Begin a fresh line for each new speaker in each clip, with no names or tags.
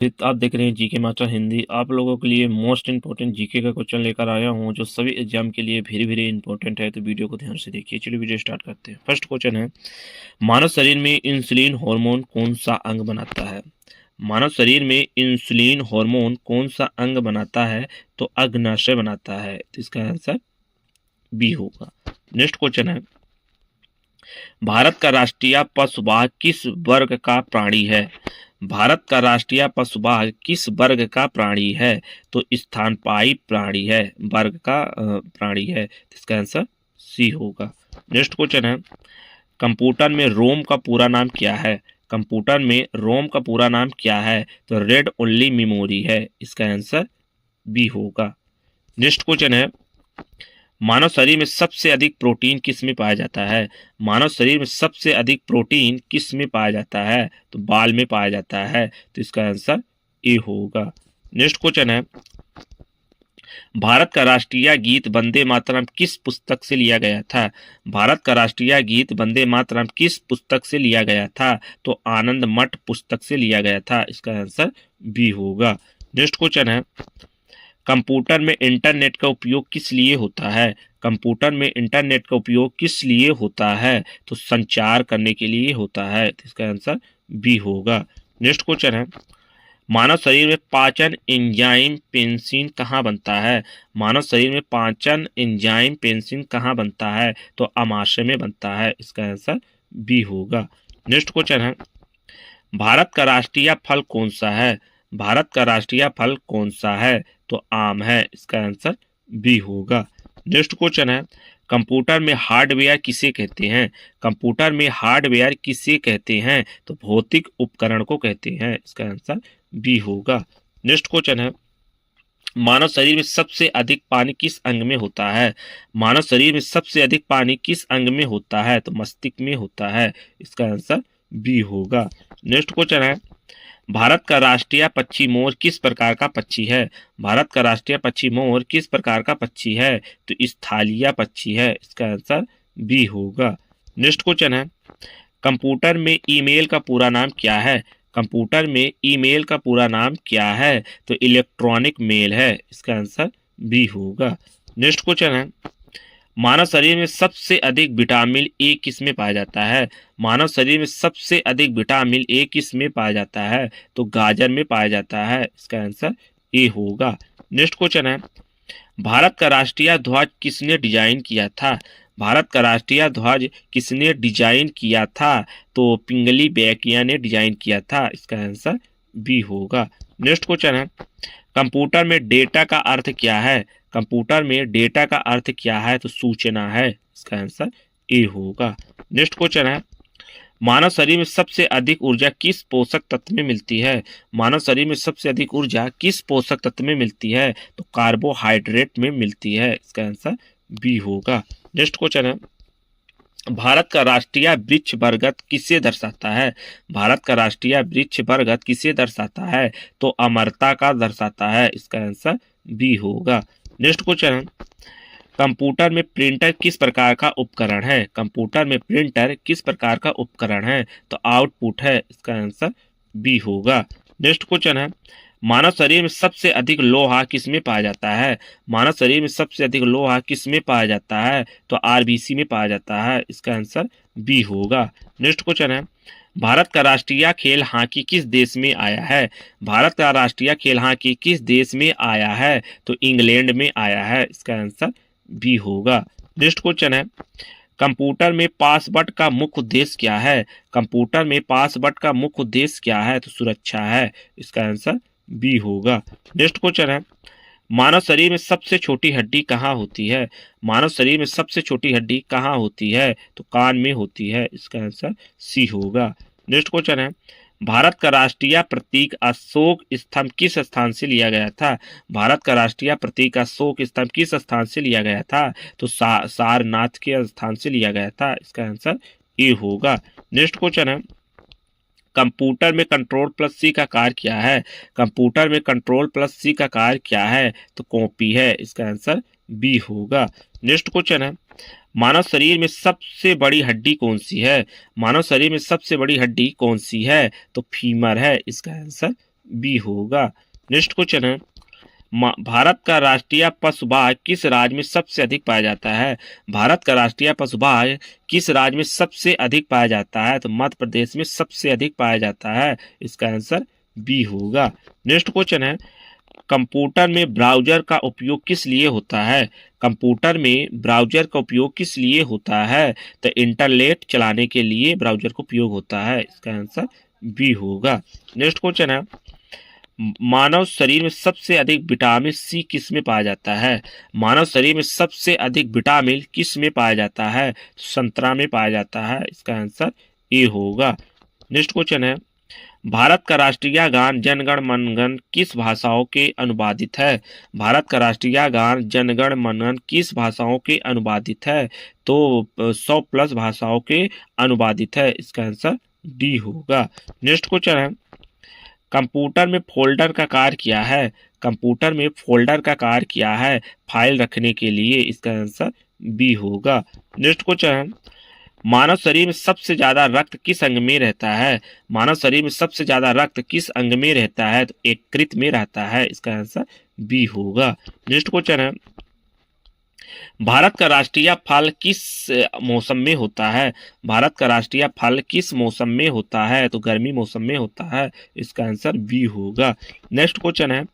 आप देख रहे हैं जीके मास्टर हिंदी। आप लोगों के लिए मोस्ट इंपॉर्टेंट जीके का क्वेश्चन लेकर आया हूं जो सभी एग्जाम के लिए वेरी वेरी इंपॉर्टेंट है, तो वीडियो को ध्यान से देखिए। चलिए वीडियो स्टार्ट करते हैं। फर्स्ट क्वेश्चन है, मानव शरीर में इंसुलिन हार्मोन कौन सा अंग बनाता है? मानव शरीर में इंसुलिन हार्मोन कौन सा अंग बनाता है? तो अग्नाशय बनाता है। तो इसका आंसर बी होगा। नेक्स्ट क्वेश्चन है, भारत का राष्ट्रीय पशुबाग किस वर्ग का प्राणी है? भारत का राष्ट्रीय पशुबाग किस वर्ग का प्राणी है? तो स्तनपायी प्राणी है, वर्ग का प्राणी है। इसका आंसर सी होगा। नेक्स्ट क्वेश्चन है, कंप्यूटर में रोम का पूरा नाम क्या है? कंप्यूटर में रोम का पूरा नाम क्या है? तो रेड ओनली मेमोरी है। इसका आंसर बी होगा। नेक्स्ट क्वेश्चन है, मानव शरीर में सबसे अधिक प्रोटीन किस में पाया जाता है? मानव शरीर में सबसे अधिक प्रोटीन किस में पाया जाता है? तो बाल में पाया जाता है। तो इसका आंसर ए होगा। नेक्स्ट क्वेश्चन है, भारत का राष्ट्रीय गीत वंदे मातरम किस पुस्तक से लिया गया था? भारत का राष्ट्रीय गीत वंदे मातरम किस पुस्तक से लिया गया था? तो आनंद मठ पुस्तक से लिया गया था। इसका आंसर बी होगा। नेक्स्ट क्वेश्चन है, कंप्यूटर में इंटरनेट का उपयोग किस लिए होता है? कंप्यूटर में इंटरनेट का उपयोग किस लिए होता है? तो संचार करने के लिए होता है। तो इसका आंसर बी होगा। नेक्स्ट क्वेश्चन है, मानव शरीर में पाचन एंजाइम पेंसिन कहाँ बनता है? मानव शरीर में पाचन एंजाइम पेंसिन कहाँ बनता है? तो अमाशय में बनता है। इसका आंसर बी होगा। नेक्स्ट क्वेश्चन है, भारत का राष्ट्रीय फल कौन सा है? भारत का राष्ट्रीय फल कौन सा है? तो आम है। इसका आंसर बी होगा। नेक्स्ट क्वेश्चन है, कंप्यूटर में हार्डवेयर किसे कहते हैं? कंप्यूटर में हार्डवेयर किसे कहते हैं? तो भौतिक उपकरण को कहते हैं। इसका आंसर बी होगा। नेक्स्ट क्वेश्चन है, मानव शरीर में सबसे अधिक पानी किस अंग में होता है? मानव शरीर में सबसे अधिक पानी किस अंग में होता है? तो मस्तिष्क में होता है। इसका आंसर बी होगा। नेक्स्ट क्वेश्चन है, भारत का राष्ट्रीय पक्षी मोर किस प्रकार का पक्षी है? भारत का राष्ट्रीय पक्षी मोर किस प्रकार का पक्षी है? तो स्थलीय पक्षी है। इसका आंसर बी होगा। नेक्स्ट क्वेश्चन है, कंप्यूटर में ईमेल का पूरा नाम क्या है? कंप्यूटर में ईमेल का पूरा नाम क्या है? तो इलेक्ट्रॉनिक मेल है। इसका आंसर बी होगा। नेक्स्ट क्वेश्चन है, मानव शरीर में सबसे अधिक विटामिन ए किस में पाया जाता है? मानव शरीर में सबसे अधिक विटामिन ए किस में पाया जाता है? तो गाजर में पाया जाता है। इसका आंसर ए होगा। नेक्स्ट क्वेश्चन है, भारत का राष्ट्रीय ध्वज किसने डिजाइन किया था? भारत का राष्ट्रीय ध्वज किसने डिजाइन किया था? तो पिंगली बेकिया ने डिजाइन किया था। इसका आंसर बी होगा। नेक्स्ट क्वेश्चन है, कंप्यूटर में डेटा का अर्थ क्या है? कंप्यूटर में डेटा का अर्थ क्या है? तो सूचना है। इसका आंसर ए होगा। नेक्स्ट क्वेश्चन है, मानव शरीर में सबसे अधिक ऊर्जा किस पोषक तत्व में मिलती है? मानव शरीर में सबसे अधिक ऊर्जा किस पोषक तत्व में मिलती है? तो कार्बोहाइड्रेट में मिलती है। इसका आंसर बी होगा। नेक्स्ट क्वेश्चन है, भारत का राष्ट्रीय वृक्ष बरगद किसे दर्शाता है? भारत का राष्ट्रीय वृक्ष बरगद किसे दर्शाता है? तो अमरता का दर्शाता है। इसका आंसर बी होगा। नेक्स्ट क्वेश्चन है, कंप्यूटर में प्रिंटर किस प्रकार का उपकरण है? कंप्यूटर में प्रिंटर किस प्रकार का उपकरण है? तो आउटपुट है। इसका आंसर बी होगा। नेक्स्ट क्वेश्चन है, मानव शरीर में सबसे अधिक लोहा किस में पाया जाता है? मानव शरीर में सबसे अधिक लोहा किस में पाया जाता है? तो आरबीसी में पाया जाता है। इसका आंसर बी होगा। नेक्स्ट क्वेश्चन है, भारत का राष्ट्रीय खेल हॉकी किस देश में आया है? भारत का राष्ट्रीय खेल हॉकी किस देश में आया है? तो इंग्लैंड में आया है। इसका आंसर बी होगा। नेक्स्ट क्वेश्चन है, कंप्यूटर में पासवर्ड का मुख्य उद्देश्य क्या है? कंप्यूटर में पासवर्ड का मुख्य उद्देश्य क्या है? तो सुरक्षा है। इसका आंसर बी होगा। नेक्स्ट क्वेश्चन है, मानव शरीर में सबसे छोटी हड्डी कहाँ होती है? मानव शरीर में सबसे छोटी हड्डी कहाँ होती है? तो कान में होती है। इसका आंसर सी होगा। नेक्स्ट क्वेश्चन है, भारत का राष्ट्रीय प्रतीक अशोक स्तंभ किस स्थान से लिया गया था? भारत का राष्ट्रीय प्रतीक अशोक स्तंभ किस स्थान से लिया गया था? तो सारनाथ के स्थान से लिया गया था। इसका आंसर ए होगा। नेक्स्ट क्वेश्चन है, कंप्यूटर में कंट्रोल प्लस सी का कार्य क्या है? कंप्यूटर में कंट्रोल प्लस सी का कार्य क्या है? तो कॉपी है। इसका आंसर बी होगा। नेक्स्ट क्वेश्चन है, मानव शरीर में सबसे बड़ी हड्डी कौन सी है? मानव शरीर में सबसे बड़ी हड्डी कौन सी है? तो फीमर है। इसका आंसर बी होगा। नेक्स्ट क्वेश्चन है, भारत का राष्ट्रीय पशु बाघ किस राज्य में सबसे अधिक पाया जाता है? भारत का राष्ट्रीय पशु बाघ किस राज्य में सबसे अधिक पाया जाता है? तो मध्य प्रदेश में सबसे अधिक पाया जाता है। इसका आंसर बी होगा। नेक्स्ट क्वेश्चन है, कंप्यूटर में ब्राउजर का उपयोग किस लिए होता है? कंप्यूटर में ब्राउजर का उपयोग किस लिए होता है? तो इंटरनेट चलाने के लिए ब्राउजर का उपयोग होता है। इसका आंसर बी होगा। नेक्स्ट क्वेश्चन है, मानव शरीर में सबसे अधिक विटामिन सी किस में पाया जाता है? मानव शरीर में सबसे अधिक विटामिन किस में पाया जाता है? संतरा में पाया जाता है। इसका आंसर ए होगा। नेक्स्ट क्वेश्चन है, भारत का राष्ट्रीय गान जनगण मनगण किस भाषाओं के अनुवादित है? भारत का राष्ट्रीय गान जनगण मनगण किस भाषाओं के अनुवादित है? तो 100+ भाषाओं के अनुवादित है। इसका आंसर डी होगा। नेक्स्ट क्वेश्चन है, कंप्यूटर में फोल्डर का कार्य क्या है? कंप्यूटर में फोल्डर का कार्य क्या है? फाइल रखने के लिए। इसका आंसर बी होगा। नेक्स्ट क्वेश्चन है, मानव शरीर में सबसे ज्यादा रक्त किस अंग में रहता है? मानव शरीर में सबसे ज्यादा रक्त किस अंग में रहता है? तो यकृत में रहता है। इसका आंसर बी होगा। नेक्स्ट क्वेश्चन है, भारत का राष्ट्रीय फल किस मौसम में होता है? भारत का राष्ट्रीय फल किस मौसम में होता है? तो गर्मी मौसम में होता है। इसका आंसर बी होगा। नेक्स्ट क्वेश्चन है,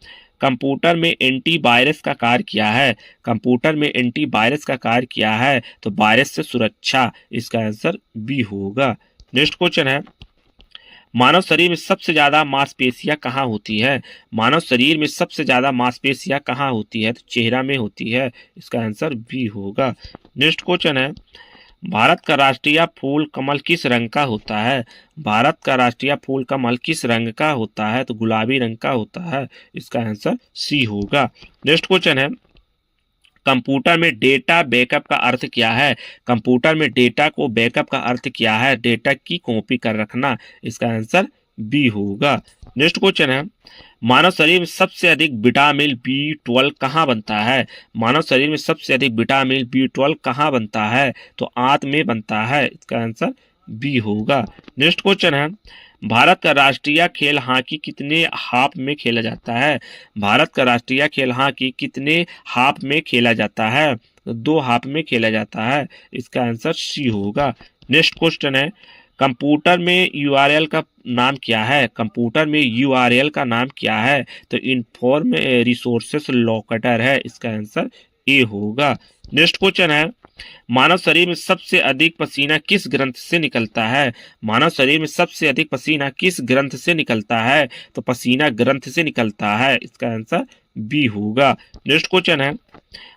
कंप्यूटर में एंटीवायरस का कार्य क्या है? कंप्यूटर में एंटीवायरस का कार्य क्या है? तो वायरस से सुरक्षा। इसका आंसर बी होगा। नेक्स्ट क्वेश्चन है, मानव शरीर में सबसे ज्यादा मांसपेशियां कहाँ होती है? मानव शरीर में सबसे ज्यादा मांसपेशियां कहाँ होती है? तो चेहरा में होती है। इसका आंसर बी होगा। नेक्स्ट क्वेश्चन है, भारत का राष्ट्रीय फूल कमल किस रंग का होता है? भारत का राष्ट्रीय फूल कमल किस रंग का होता है? तो गुलाबी रंग का होता है। इसका आंसर सी होगा। नेक्स्ट क्वेश्चन है, कंप्यूटर में डेटा बैकअप का अर्थ क्या है? कंप्यूटर में डेटा को बैकअप का अर्थ क्या है? डेटा की कॉपी कर रखना। इसका आंसर बी होगा। नेक्स्ट क्वेश्चन है, मानव शरीर में सबसे अधिक विटामिन B12 कहाँ बनता है? मानव शरीर में सबसे अधिक विटामिन B12 कहाँ बनता है? तो आंत में बनता है। इसका आंसर बी होगा। नेक्स्ट क्वेश्चन है, भारत का राष्ट्रीय खेल हॉकी कितने हाफ में खेला जाता है? भारत का राष्ट्रीय खेल हॉकी कितने हाफ में खेला जाता है? तो 2 हाफ में खेला जाता है। इसका आंसर सी होगा। नेक्स्ट क्वेश्चन है, कंप्यूटर में URL का नाम क्या है? कंप्यूटर में URL का नाम क्या है? तो इन्फॉर्म रिसोर्सेस लोकेटर है। इसका आंसर ए होगा। नेक्स्ट क्वेश्चन है, मानव शरीर में सबसे अधिक पसीना किस ग्रंथ से निकलता है? मानव शरीर में सबसे अधिक पसीना किस ग्रंथ से निकलता है? तो पसीना ग्रंथ से निकलता है। इसका आंसर बी होगा। नेक्स्ट क्वेश्चन है,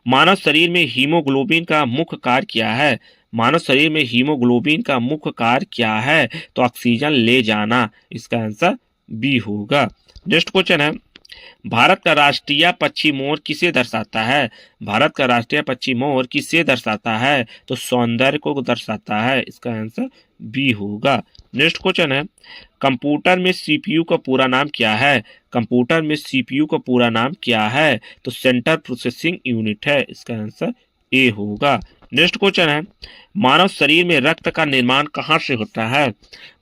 मानव शरीर में हीमोग्लोबिन का मुख्य कार्य क्या है? मानव शरीर में हीमोग्लोबिन का मुख्य कार्य क्या है? तो ऑक्सीजन ले जाना। इसका आंसर बी होगा। नेक्स्ट क्वेश्चन है, भारत का राष्ट्रीय पक्षी मोर किसे दर्शाता है? भारत का राष्ट्रीय पक्षी मोर किसे दर्शाता है? तो सौंदर्य को दर्शाता है। इसका आंसर बी होगा। नेक्स्ट क्वेश्चन है, कंप्यूटर में CPU का पूरा नाम क्या है? कंप्यूटर में CPU का पूरा नाम क्या है? तो सेंट्रल प्रोसेसिंग यूनिट है। इसका आंसर ए होगा। नेक्स्ट क्वेश्चन है, मानव शरीर में रक्त का निर्माण कहाँ से होता है?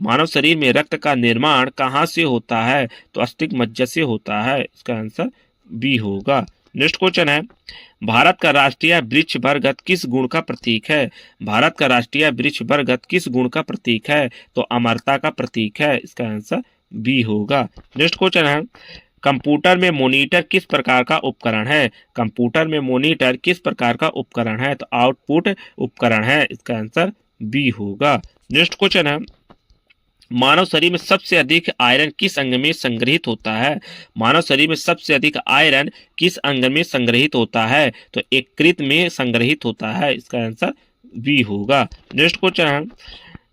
मानव शरीर में रक्त का निर्माण कहाँ से होता है? तो अस्थिक मज्जा से होता है। इसका आंसर बी होगा। नेक्स्ट क्वेश्चन है, भारत का राष्ट्रीय वृक्ष बरगद किस गुण का प्रतीक है? भारत का राष्ट्रीय वृक्ष बरगद किस गुण का प्रतीक है? तो अमरता का प्रतीक है। इसका आंसर बी होगा। नेक्स्ट क्वेश्चन है, कंप्यूटर में मॉनिटर किस प्रकार का उपकरण है? कंप्यूटर में मॉनिटर किस प्रकार का उपकरण है? तो आउटपुट उपकरण है। इसका आंसर बी होगा। नेक्स्ट क्वेश्चन है, मानव शरीर में सबसे अधिक आयरन किस अंग में संग्रहित होता है? मानव शरीर में सबसे अधिक आयरन किस अंग में संग्रहित होता है? तो यकृत में संग्रहित होता है। इसका आंसर बी होगा। नेक्स्ट क्वेश्चन है,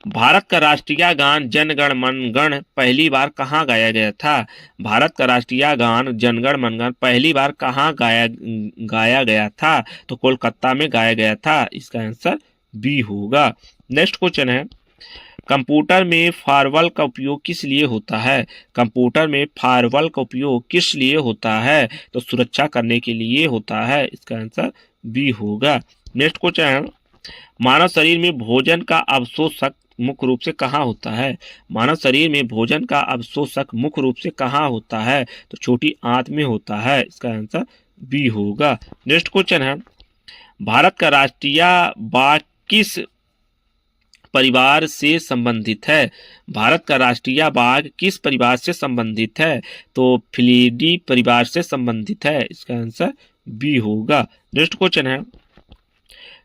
भारत का राष्ट्रीय गान जन गण मन गण पहली बार कहाँ गाया गया था? भारत का राष्ट्रीय गान जन गण मन गण पहली बार कहाँ गाया गया था? तो कोलकाता में गाया गया था। इसका आंसर बी होगा। नेक्स्ट क्वेश्चन है, कंप्यूटर में फायरवॉल का उपयोग किस लिए होता है? कंप्यूटर में फायरवॉल का उपयोग किस लिए होता है? तो सुरक्षा करने के लिए होता है। इसका आंसर बी होगा। नेक्स्ट क्वेश्चन है, मानव शरीर में भोजन का अवशोषक मुख्य रूप से कहाँ होता है? मानव शरीर में भोजन का अवशोषक मुख्य रूप से कहाँ होता है? तो छोटी आंत में होता है। इसका आंसर बी होगा। नेक्स्ट क्वेश्चन है, भारत का राष्ट्रीय बाघ किस परिवार से संबंधित है? भारत का राष्ट्रीय बाघ किस परिवार से संबंधित है? तो फिलीडी परिवार से संबंधित है। इसका आंसर बी होगा। नेक्स्ट क्वेश्चन है,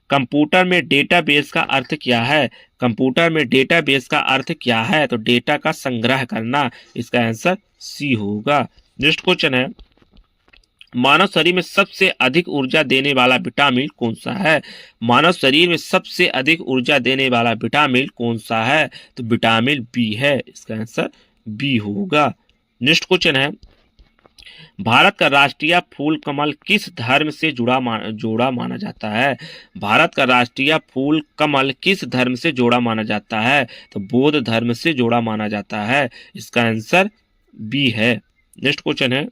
कंप्यूटर में डेटाबेस का अर्थ क्या है? कंप्यूटर में डेटाबेस का अर्थ क्या है? तो डेटा का संग्रह करना। इसका आंसर सी होगा। नेक्स्ट क्वेश्चन है, मानव शरीर में सबसे अधिक ऊर्जा देने वाला विटामिन कौन सा है? मानव शरीर में सबसे अधिक ऊर्जा देने वाला विटामिन कौन सा है? तो विटामिन बी है। इसका आंसर बी होगा। नेक्स्ट क्वेश्चन है, भारत का राष्ट्रीय फूल कमल किस धर्म से जोड़ा माना जाता है? भारत का राष्ट्रीय फूल कमल किस धर्म से जोड़ा माना जाता है? तो बौद्ध धर्म से जोड़ा माना जाता है। इसका आंसर बी है। नेक्स्ट क्वेश्चन है,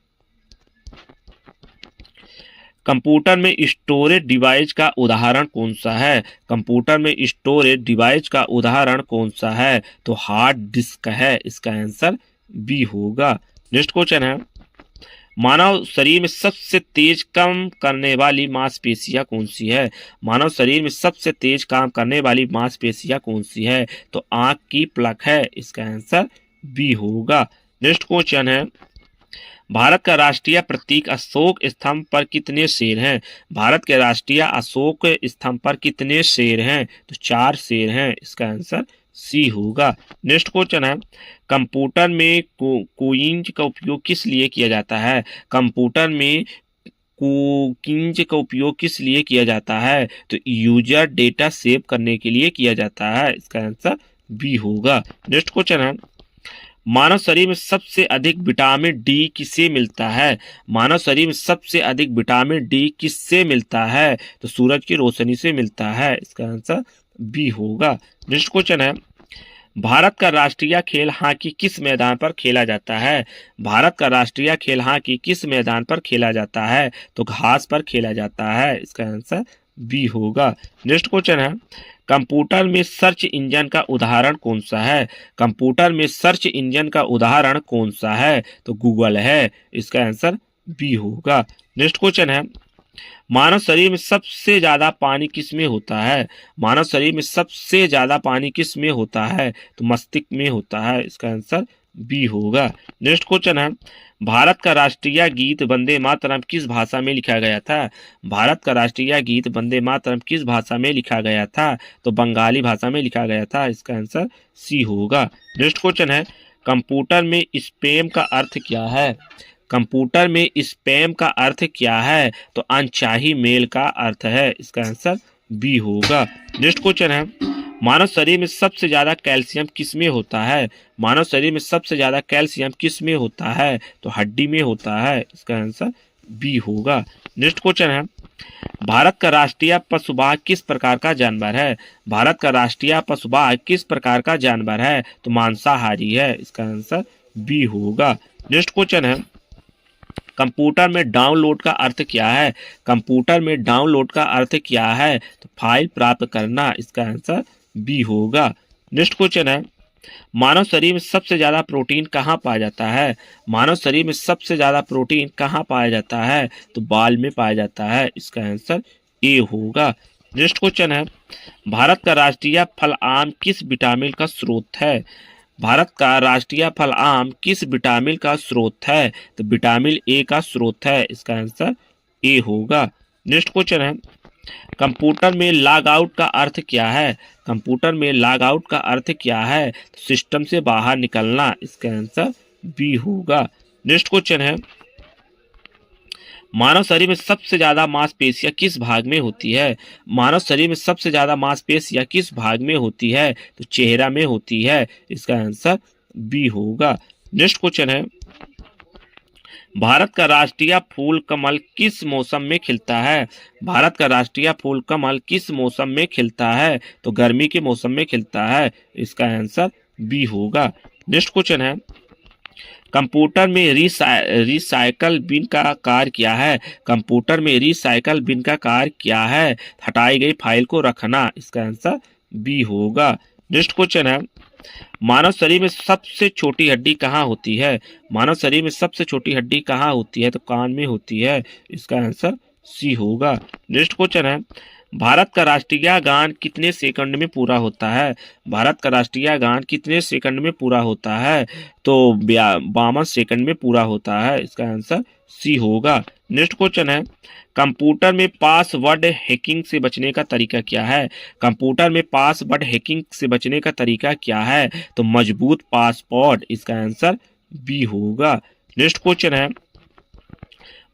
कंप्यूटर में स्टोरेज डिवाइस का उदाहरण कौन सा है? कंप्यूटर में स्टोरेज डिवाइस का उदाहरण कौन सा है? तो हार्ड डिस्क है। इसका आंसर बी होगा। नेक्स्ट क्वेश्चन है, मानव शरीर में सबसे तेज काम करने वाली मांसपेशियां कौन सी है? मानव शरीर में सबसे तेज काम करने वाली मांसपेशियां कौन सी है? तो आंख की पलक है। इसका आंसर बी होगा। नेक्स्ट क्वेश्चन है, भारत का राष्ट्रीय प्रतीक अशोक स्तंभ पर कितने शेर हैं? भारत के राष्ट्रीय अशोक स्तंभ पर कितने शेर हैं? तो 4 शेर हैं। इसका आंसर सी होगा। नेक्स्ट क्वेश्चन है, कंप्यूटर में कोइंज का उपयोग किस लिए किया जाता है? कंप्यूटर में कोकिंज का उपयोग किस लिए किया जाता है? तो यूजर डेटा सेव करने के लिए किया जाता है। इसका आंसर बी होगा। नेक्स्ट क्वेश्चन है, मानव शरीर में सबसे अधिक विटामिन डी किससे मिलता है? मानव शरीर में सबसे अधिक विटामिन डी किससे मिलता है? तो सूरज की रोशनी से मिलता है। इसका आंसर बी होगा। नेक्स्ट क्वेश्चन है, भारत का राष्ट्रीय खेल हॉकी किस मैदान पर खेला जाता है? भारत का राष्ट्रीय खेल हॉकी किस मैदान पर खेला जाता है? तो घास पर खेला जाता है। इसका आंसर बी होगा। नेक्स्ट क्वेश्चन है, कंप्यूटर में सर्च इंजन का उदाहरण कौन सा है? कंप्यूटर में सर्च इंजन का उदाहरण कौन सा है? तो गूगल है। इसका आंसर बी होगा। नेक्स्ट क्वेश्चन है, मानव शरीर में सबसे ज्यादा पानी किस में होता है? मानव शरीर में सबसे ज्यादा पानी किस में होता है? तो मस्तिष्क में होता है। इसका आंसर बी होगा। नेक्स्ट क्वेश्चन है, भारत का राष्ट्रीय गीत वंदे मातरम किस भाषा में लिखा गया था? भारत का राष्ट्रीय गीत वंदे मातरम किस भाषा में लिखा गया था? तो बंगाली भाषा में लिखा गया था। इसका आंसर सी होगा। नेक्स्ट क्वेश्चन है, कंप्यूटर में स्पैम का अर्थ क्या है? कंप्यूटर में स्पैम का अर्थ क्या है? तो अनचाही मेल का अर्थ है। इसका आंसर बी होगा। नेक्स्ट क्वेश्चन है, मानव शरीर में सबसे ज्यादा कैल्शियम किस में होता है? मानव शरीर में सबसे ज्यादा कैल्शियम किस में होता है? तो हड्डी में होता है। इसका आंसर बी होगा। नेक्स्ट क्वेश्चन है, भारत का राष्ट्रीय पशु बाघ किस प्रकार का जानवर है? भारत का राष्ट्रीय पशु बाघ किस प्रकार का जानवर है? तो मांसाहारी है। इसका आंसर बी होगा। नेक्स्ट क्वेश्चन है, कंप्यूटर में डाउनलोड का अर्थ क्या है? कंप्यूटर में डाउनलोड का अर्थ क्या है? तो फाइल प्राप्त करना। इसका आंसर बी होगा। नेक्स्ट क्वेश्चन है, मानव शरीर में सबसे ज्यादा प्रोटीन कहाँ पाया जाता है? मानव शरीर में सबसे ज्यादा प्रोटीन कहाँ पाया जाता है? तो बाल में पाया जाता है। इसका आंसर ए होगा। नेक्स्ट क्वेश्चन है, भारत का राष्ट्रीय फल आम किस विटामिन का स्रोत है? भारत का राष्ट्रीय फल आम किस विटामिन का स्रोत है? तो विटामिन ए का स्रोत है। इसका आंसर ए होगा। नेक्स्ट क्वेश्चन है, कंप्यूटर में लॉग आउट का अर्थ क्या है? कंप्यूटर में लॉग आउट का अर्थ क्या है? तो सिस्टम से बाहर निकलना। इसका आंसर बी होगा। नेक्स्ट क्वेश्चन है, मानव शरीर में सबसे ज्यादा मांसपेशियां किस भाग में होती है? मानव शरीर में सबसे ज्यादा मांसपेशियां किस भाग में होती है? तो चेहरा में होती है। इसका आंसर बी होगा। नेक्स्ट क्वेश्चन है, भारत का राष्ट्रीय फूल कमल किस मौसम में खिलता है? भारत का राष्ट्रीय फूल कमल किस मौसम में खिलता है? तो गर्मी के मौसम में खिलता है। इसका आंसर बी होगा। नेक्स्ट क्वेश्चन है, कंप्यूटर में रिसाइकल बिन का कार्य क्या है? कंप्यूटर में रिसाइकल बिन का कार्य क्या है? हटाई गई फाइल को रखना। इसका आंसर बी होगा। नेक्स्ट क्वेश्चन है, मानव शरीर में सबसे छोटी हड्डी कहाँ होती है? मानव शरीर में सबसे छोटी हड्डी कहाँ होती है? तो कान में होती है। इसका आंसर सी होगा। नेक्स्ट क्वेश्चन है, भारत का राष्ट्रीय गान कितने सेकंड में पूरा होता है? भारत का राष्ट्रीय गान कितने सेकंड में पूरा होता है? तो 52 सेकंड में पूरा होता है। इसका आंसर सी होगा। नेक्स्ट क्वेश्चन है, कंप्यूटर में पासवर्ड हैकिंग से बचने का तरीका क्या है? कंप्यूटर में पासवर्ड हैकिंग से बचने का तरीका क्या है? तो मजबूत पासवर्ड। इसका आंसर बी होगा। नेक्स्ट क्वेश्चन है,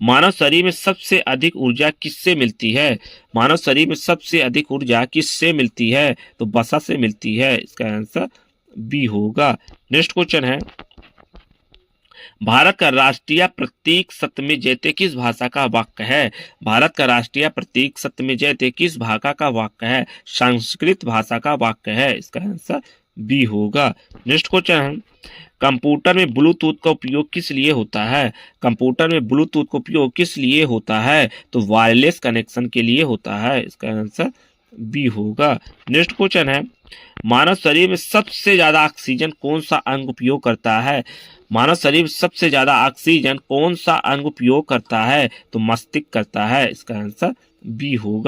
मानव शरीर में सबसे अधिक ऊर्जा किससे मिलती है? मानव शरीर में सबसे अधिक ऊर्जा किससे मिलती है? तो वसा से मिलती है। इसका आंसर बी होगा। नेक्स्ट क्वेश्चन है, भारत का राष्ट्रीय प्रतीक सत्यमेव जयते किस भाषा का वाक्य है? भारत का राष्ट्रीय प्रतीक सत्यमेव जयते किस भाषा का वाक्य है? संस्कृत भाषा का वाक्य है। इसका आंसर बी होगा। नेक्स्ट क्वेश्चन है, कंप्यूटर में ब्लूटूथ का उपयोग किस लिए होता है? कंप्यूटर में ब्लूटूथ का उपयोग किस लिए होता है? तो वायरलेस कनेक्शन के लिए होता है। इसका आंसर बी होगा। नेक्स्ट क्वेश्चन है, मानव शरीर में सबसे ज्यादा ऑक्सीजन कौन सा अंग उपयोग करता है? मानव शरीर में सबसे ज्यादा ऑक्सीजन कौन सा अंग उपयोग करता है? तो मस्तिष्क करता है। इसका आंसर बी होगा।